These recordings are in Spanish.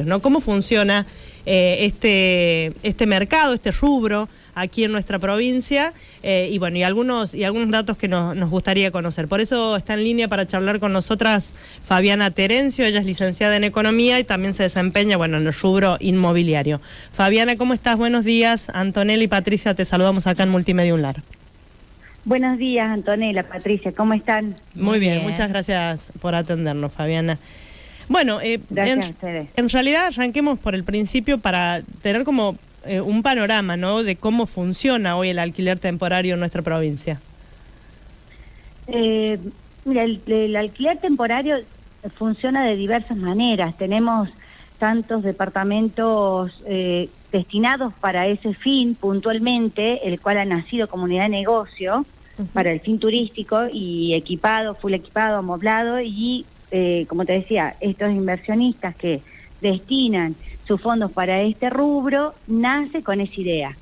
¿no? ¿Cómo funciona este mercado, este rubro aquí en nuestra provincia? Y bueno, y algunos datos que nos gustaría conocer. Por eso está en línea para charlar con nosotras Fabiana Terencio. Ella es licenciada en Economía y también se desempeña, bueno, en el rubro inmobiliario. Fabiana, ¿cómo estás? Buenos días. Antonella y Patricia, te saludamos acá en Multimedia Unlar. Buenos días, Antonella, Patricia, ¿cómo están? Muy bien, muchas gracias por atendernos, Fabiana. Bueno, gracias a ustedes. En realidad arranquemos por el principio para tener como un panorama, ¿no?, de cómo funciona hoy el alquiler temporario en nuestra provincia. Mira, el alquiler temporario funciona de diversas maneras. Tenemos tantos departamentos destinados para ese fin puntualmente, el cual ha nacido como unidad de negocio para el fin turístico y equipado, full equipado, amoblado y como te decía, estos inversionistas que destinan sus fondos para este rubro, nace con esa idea.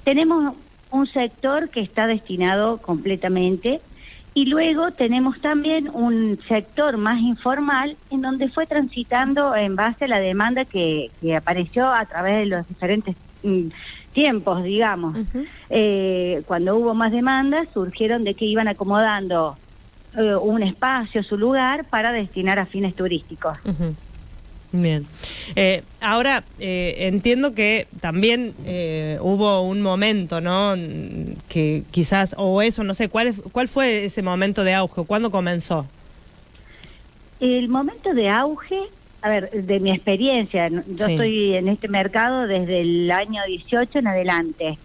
Tenemos un sector que está destinado completamente y luego tenemos también un sector más informal en donde fue transitando en base a la demanda que apareció a través de los diferentes tiempos, digamos. Cuando hubo más demandas, surgieron de que iban acomodando un espacio, su lugar, para destinar a fines turísticos. Bien. Ahora, entiendo que también hubo un momento, ¿no?, que quizás, o eso, no sé, ¿cuál fue ese momento de auge? ¿Cuándo comenzó? El momento de auge, a ver, de mi experiencia, yo estoy en este mercado desde el año 18 en adelante,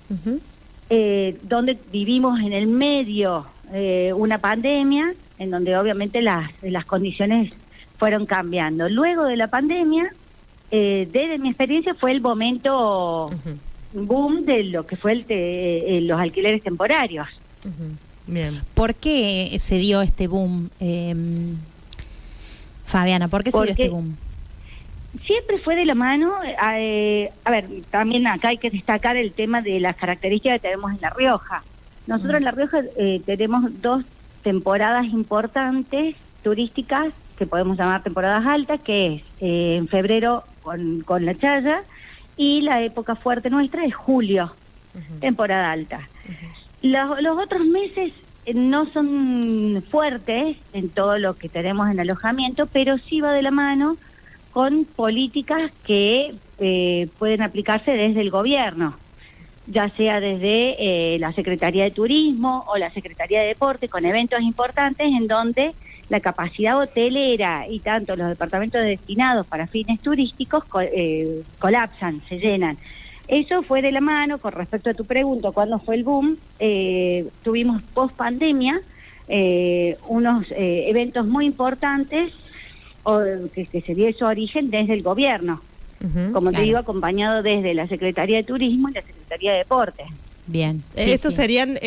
donde vivimos en el medio una pandemia en donde obviamente las condiciones fueron cambiando. Luego de la pandemia, desde mi experiencia, fue el momento boom de lo que fue los alquileres temporarios. Bien. ¿Por qué se dio este boom, Fabiana? ¿Por qué se dio este boom? Siempre fue de la mano, a ver, también acá hay que destacar el tema de las características que tenemos en La Rioja. Nosotros en La Rioja tenemos dos temporadas importantes turísticas que podemos llamar temporadas altas, que es en febrero con la Chaya, y la época fuerte nuestra es julio, temporada alta. Los otros meses no son fuertes en todo lo que tenemos en alojamiento, pero sí va de la mano con políticas que pueden aplicarse desde el gobierno, ya sea desde la Secretaría de Turismo o la Secretaría de Deporte, con eventos importantes en donde la capacidad hotelera y tanto los departamentos destinados para fines turísticos colapsan, se llenan. Eso fue de la mano. Con respecto a tu pregunta, ¿cuándo fue el boom? Tuvimos post pandemia unos eventos muy importantes que se dio su origen desde el gobierno. Como te digo, acompañado desde la Secretaría de Turismo y la Secretaría de Deportes. Bien. Estos serían,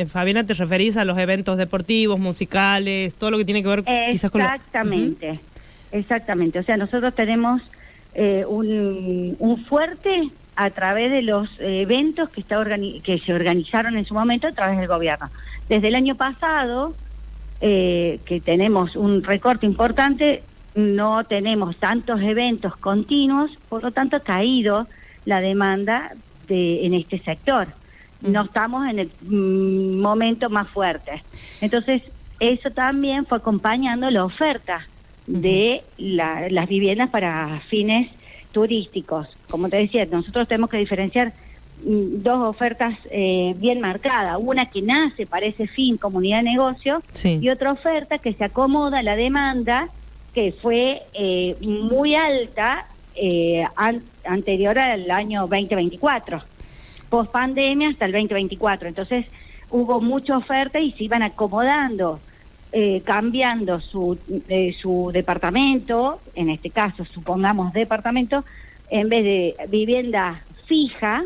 Fabiana, ¿te referís a los eventos deportivos, musicales, todo lo que tiene que ver quizás con Exactamente, exactamente. O sea, nosotros tenemos un fuerte a través de los eventos que se organizaron en su momento a través del gobierno. Desde el año pasado, que tenemos un recorte importante, no tenemos tantos eventos continuos, por lo tanto ha caído la demanda en este sector. No estamos en el momento más fuerte. Entonces, eso también fue acompañando la oferta de las viviendas para fines turísticos. Como te decía, nosotros tenemos que diferenciar dos ofertas bien marcadas. Una que nace para ese fin, comunidad de negocio, y otra oferta que se acomoda a la demanda, que fue muy alta anterior al año 2024, post pandemia hasta el 2024. Entonces hubo mucha oferta y se iban acomodando, cambiando su departamento, en este caso supongamos departamento, en vez de vivienda fija,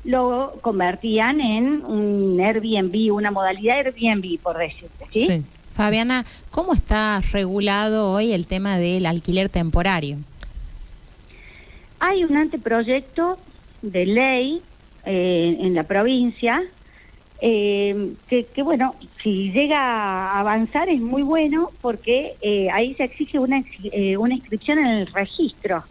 lo convertían en un Airbnb, una modalidad Airbnb, por decirte, ¿sí? Fabiana, ¿cómo está regulado hoy el tema del alquiler temporario? Hay un anteproyecto de ley en la provincia que bueno, si llega a avanzar es muy bueno porque ahí se exige una inscripción en el registro.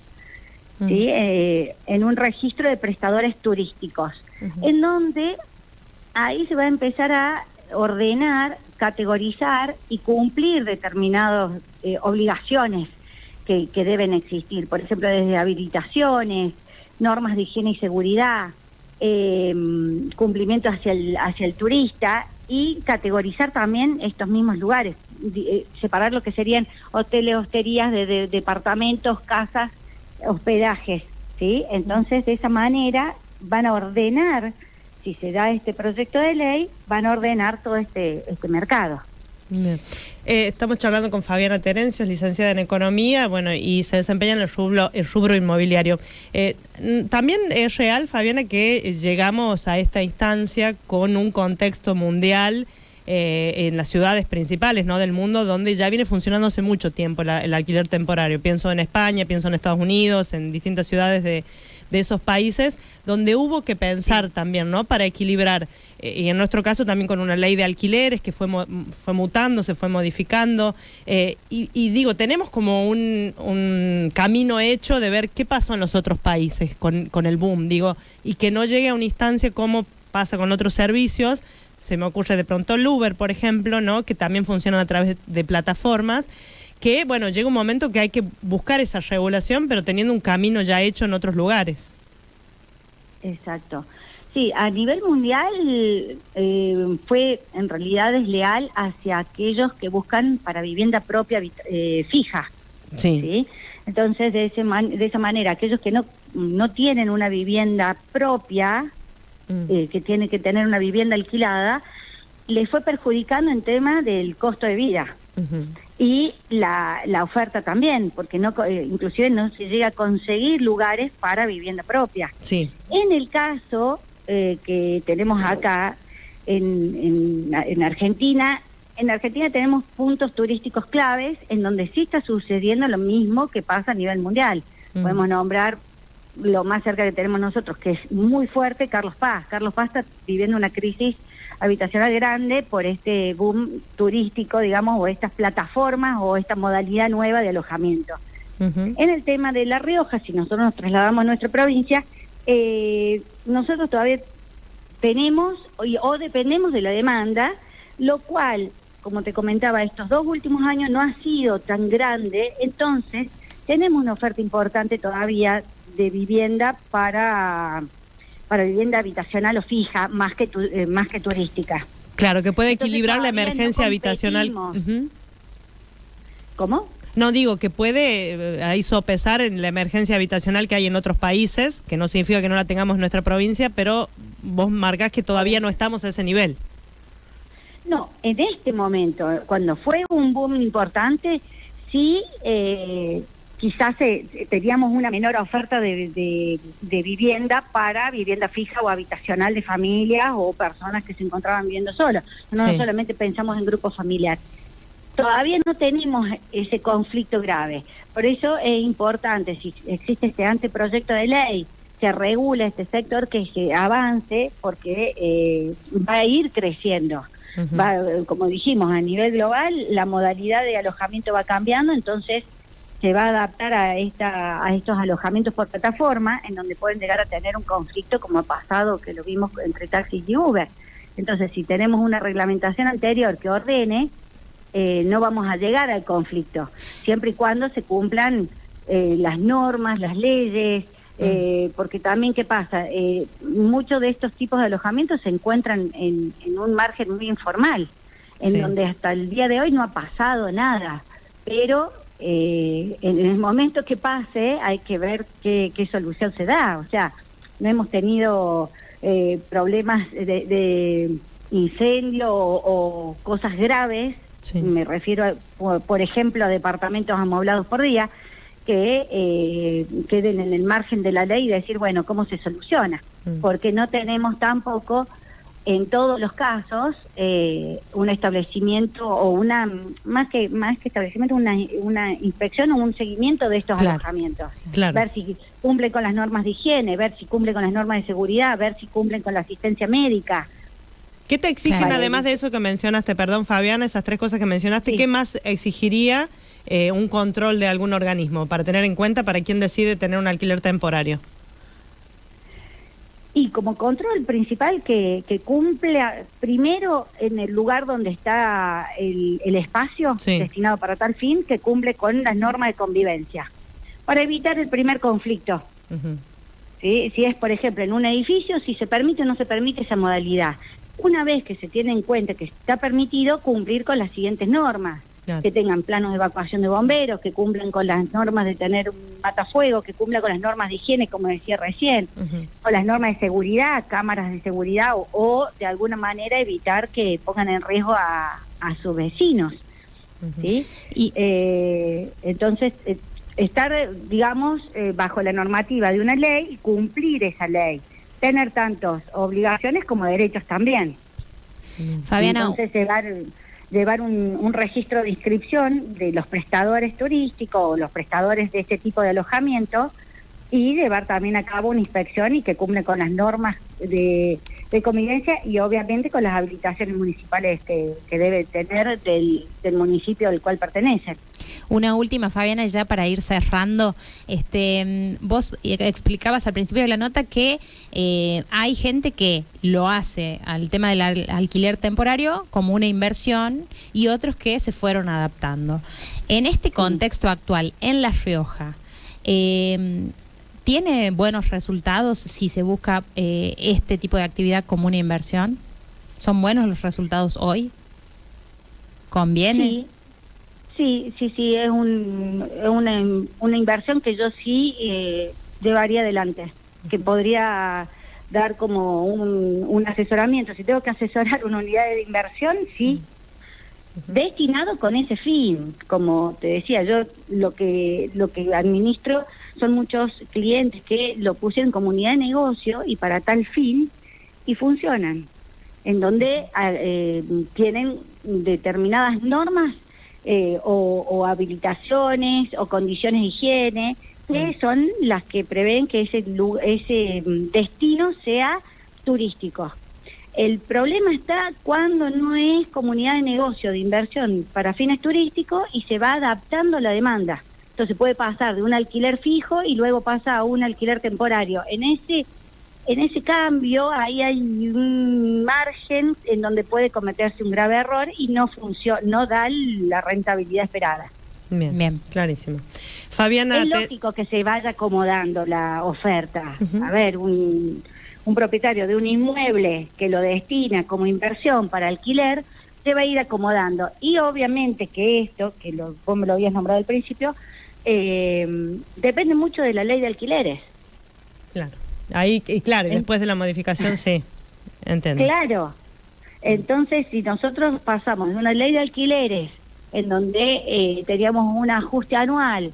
¿sí? En un registro de prestadores turísticos, en donde ahí se va a empezar a ordenar, categorizar y cumplir determinadas obligaciones que deben existir, por ejemplo, desde habilitaciones, normas de higiene y seguridad, cumplimiento hacia el turista, y categorizar también estos mismos lugares, separar lo que serían hoteles, hosterías, de departamentos, casas, hospedajes, ¿sí? Entonces, de esa manera van a ordenar, si se da este proyecto de ley, van a ordenar todo este mercado. Bien. Estamos charlando con Fabiana Terencio, es licenciada en Economía, bueno, y se desempeña en el rubro inmobiliario. También es real, Fabiana, que llegamos a esta instancia con un contexto mundial en las ciudades principales, ¿no?, del mundo, donde ya viene funcionando hace mucho tiempo el alquiler temporario. Pienso en España, pienso en Estados Unidos, en distintas ciudades de esos países, donde hubo que pensar también, ¿no?, para equilibrar, y en nuestro caso también con una ley de alquileres que fue mutando, se fue modificando, y digo, tenemos como un camino hecho de ver qué pasó en los otros países con el boom, digo, y que no llegue a una instancia como pasa con otros servicios. Se me ocurre de pronto el Uber, por ejemplo, ¿no?, que también funcionan a través de plataformas, que, bueno, llega un momento que hay que buscar esa regulación, pero teniendo un camino ya hecho en otros lugares. Exacto. Sí, a nivel mundial fue en realidad desleal hacia aquellos que buscan para vivienda propia fija. Sí. ¿Sí? Entonces, de esa manera, aquellos que no tienen una vivienda propia, que tiene que tener una vivienda alquilada, les fue perjudicando en tema del costo de vida. Y la oferta también, porque inclusive no se llega a conseguir lugares para vivienda propia. Sí. En el caso que tenemos acá en Argentina, tenemos puntos turísticos claves en donde sí está sucediendo lo mismo que pasa a nivel mundial. Podemos nombrar lo más cerca que tenemos nosotros, que es muy fuerte, Carlos Paz. Carlos Paz está viviendo una crisis habitacional grande por este boom turístico, digamos, o estas plataformas o esta modalidad nueva de alojamiento. En el tema de La Rioja, si nosotros nos trasladamos a nuestra provincia, nosotros todavía tenemos o dependemos de la demanda, lo cual, como te comentaba, estos 2 últimos años no ha sido tan grande, entonces tenemos una oferta importante todavía de vivienda para vivienda habitacional o fija, más que turística. Claro, que puede Entonces, equilibrar la emergencia habitacional. ¿Cómo? No, digo que puede ahí sopesar en la emergencia habitacional que hay en otros países, que no significa que no la tengamos en nuestra provincia, pero vos marcás que todavía no estamos a ese nivel. No, en este momento, cuando fue un boom importante, sí, quizás teníamos una menor oferta de vivienda para vivienda fija o habitacional de familias o personas que se encontraban viviendo solas. No solamente pensamos en grupos familiares. Todavía no tenemos ese conflicto grave. Por eso es importante, si existe este anteproyecto de ley, que regula este sector, que se avance, porque va a ir creciendo. Como dijimos, a nivel global, la modalidad de alojamiento va cambiando, entonces se va a adaptar a estos alojamientos por plataforma, en donde pueden llegar a tener un conflicto como ha pasado, que lo vimos entre taxis y Uber. Entonces, si tenemos una reglamentación anterior que ordene, no vamos a llegar al conflicto, siempre y cuando se cumplan las normas, las leyes, porque también, ¿qué pasa? Muchos de estos tipos de alojamientos se encuentran en un margen muy informal, en donde hasta el día de hoy no ha pasado nada, pero en el momento que pase hay que ver qué solución se da. O sea, no hemos tenido problemas de incendio o cosas graves. Me refiero por ejemplo a departamentos amoblados por día que queden en el margen de la ley y decir, bueno, ¿cómo se soluciona? Porque no tenemos tampoco en todos los casos un establecimiento o más que establecimiento, una inspección o un seguimiento de estos alojamientos. Ver si cumplen con las normas de higiene, ver si cumplen con las normas de seguridad, ver si cumplen con la asistencia médica. ¿Qué te exigen, Claro. además de eso que mencionaste, perdón Fabiana, esas 3 cosas que mencionaste, Sí. qué más exigiría un control de algún organismo para tener en cuenta para quien decide tener un alquiler temporario? Y como control principal que cumpla primero en el lugar donde está el espacio Sí. destinado para tal fin, que cumple con las normas de convivencia, para evitar el primer conflicto. Ujú. ¿Sí? Si es, por ejemplo, en un edificio, si se permite o no se permite esa modalidad. Una vez que se tiene en cuenta que está permitido, cumplir con las siguientes normas. Claro. Que tengan planos de evacuación de bomberos, que cumplan con las normas de tener un matafuego, que cumplan con las normas de higiene, como decía recién, Ujú. o las normas de seguridad, cámaras de seguridad, o de alguna manera evitar que pongan en riesgo a sus vecinos. Ujú. ¿Sí? Y Entonces, estar, digamos, bajo la normativa de una ley y cumplir esa ley. Tener tantas obligaciones como derechos también. Fabiana, Entonces, llevar un registro de inscripción de los prestadores turísticos o los prestadores de este tipo de alojamiento y llevar también a cabo una inspección y que cumple con las normas de convivencia y obviamente con las habilitaciones municipales que debe tener del municipio al cual pertenecen. una última, Fabiana, ya para ir cerrando. Vos explicabas al principio de la nota que hay gente que lo hace al tema del alquiler temporario como una inversión y otros que se fueron adaptando. En este contexto actual, en La Rioja, ¿tiene buenos resultados si se busca este tipo de actividad como una inversión? ¿Son buenos los resultados hoy? ¿Conviene? Sí, es una inversión que yo sí llevaría adelante, que podría dar como un asesoramiento. Si tengo que asesorar una unidad de inversión, sí, destinado con ese fin. Como te decía, yo lo que administro son muchos clientes que lo pusieron como unidad de negocio y para tal fin, y funcionan, en donde tienen determinadas normas o habilitaciones o condiciones de higiene, que son las que prevén que ese destino sea turístico. El problema está cuando no es comunidad de negocio, de inversión para fines turísticos y se va adaptando a la demanda. Entonces puede pasar de un alquiler fijo y luego pasa a un alquiler temporario. En ese cambio ahí hay un margen en donde puede cometerse un grave error y no da la rentabilidad esperada. Bien, clarísimo. Fabiana, es lógico que se vaya acomodando la oferta. A ver, un propietario de un inmueble que lo destina como inversión para alquiler se va a ir acomodando. Y obviamente que esto, vos me lo habías nombrado al principio, depende mucho de la ley de alquileres. Claro. Ahí, y claro, y después de la modificación, sí, entiendo. Claro. Entonces, si nosotros pasamos de una ley de alquileres en donde teníamos un ajuste anual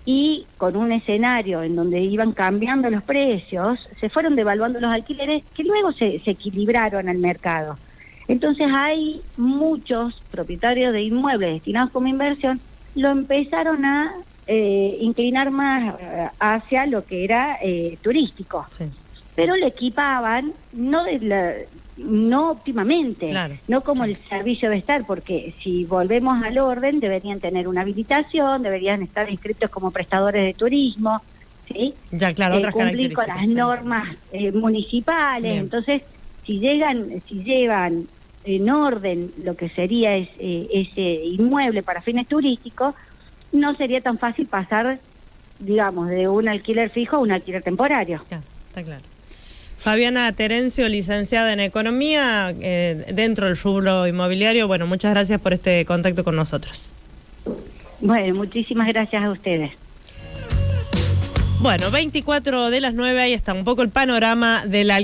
y con un escenario en donde iban cambiando los precios, se fueron devaluando los alquileres que luego se equilibraron al mercado. Entonces hay muchos propietarios de inmuebles destinados como inversión, lo empezaron a inclinar más hacia lo que era turístico. Sí. Pero le equipaban no óptimamente, Claro. no como el servicio debe estar, porque si volvemos al orden deberían tener una habilitación, deberían estar inscritos como prestadores de turismo, ¿sí? Ya, claro, otras cumplir con características. las normas municipales. Bien. Entonces, si llevan en orden lo que sería ese inmueble para fines turísticos, no sería tan fácil pasar, digamos, de un alquiler fijo a un alquiler temporario. Ya, está claro. Fabiana Terencio, licenciada en Economía, dentro del rubro inmobiliario. Bueno, muchas gracias por este contacto con nosotros. Bueno, muchísimas gracias a ustedes. Bueno, 24 de las 9, ahí está un poco el panorama de la